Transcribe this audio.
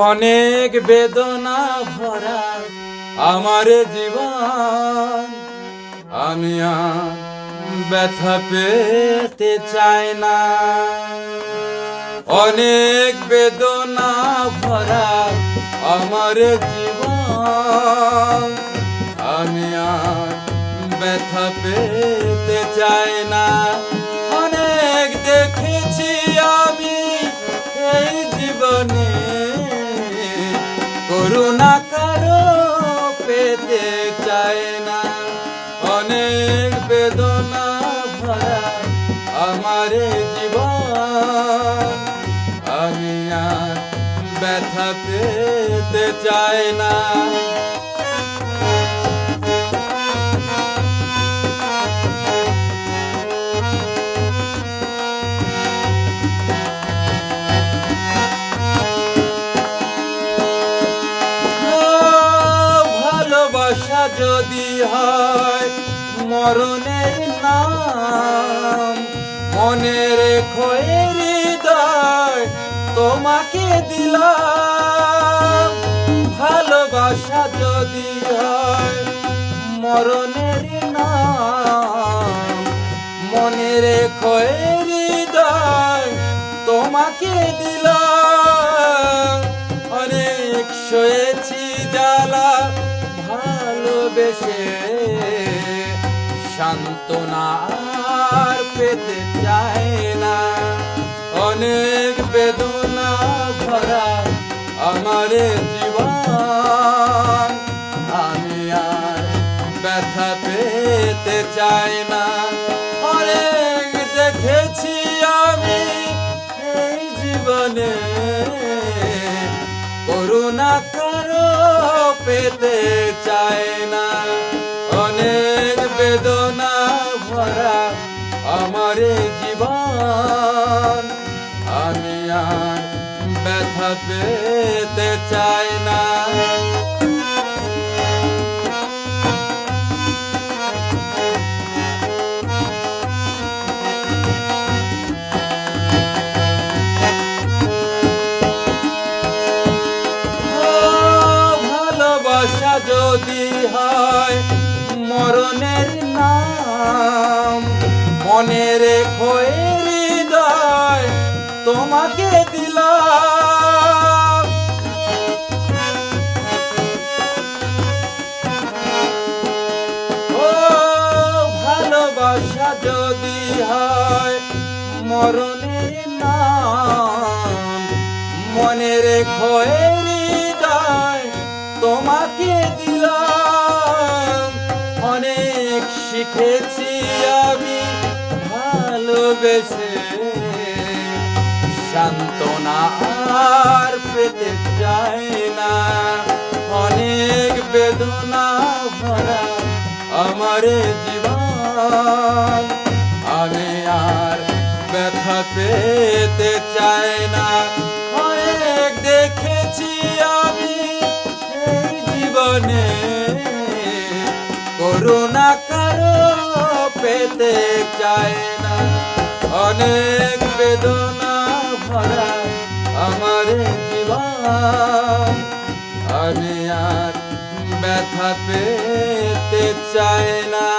অনেক বেদনা ভরা আমার জীবন, আমি আর ব্যথা পেতে চাই না। অনেক বেদনা ভরা আমার জীবন, আমি আর ব্যথা পেতে চাই না। অনেক দেখেছি আমি এই জীবনে, করুণা কারো পেতে চাই না। অনেক বেদনা ভরা আমার জীবন, আমি আর ব্যথা পেতে চাই না। ভালোবাসা যদি হয় মরণের নাম, মনে রেখো হৃদয় তোমাকে দিলাম। ভালোবাসা যদি হয় মরণের নাম, মনে রেখো হৃদয় তোমাকে দিলাম। অনেক সয়েছি জ্বালা ভালোবেসে, সান্ত্বনা আর পেতে চাই না। অনেক বেদনা ভরা আমার জীবন, আমি আর ব্যথা পেতে চাই না। অনেক দেখেছি আমি এই জীবনে, করুণা কারো পেতে চাই না। অনেক বেদনা ভরা আমার জীবন, আমি আর ব্যথা পেতে চাই না। ভালোবাসা যদি হয় মরণের নাম, মনে রেখো হৃদয় তোমাকে দিলাম। ও ভালোবাসা যদি হয় মরণের নাম, মনে রেখো হৃদয় তোমাকে দিলাম। অনেক শিখেছি আমি ভালোবেসে, সান্ত্বনা আর পেতে চাই না। অনেক বেদনা ভরা আমার জীবন, আমি আর ব্যথা পেতে চাই না। অনেক দেখেছি আমি এই জীবনে, করুণা কারো পেতে চাই না। অনেক বেদনা ভরা আমার জীবন, আমি আর ব্যথা পেতে চাই না।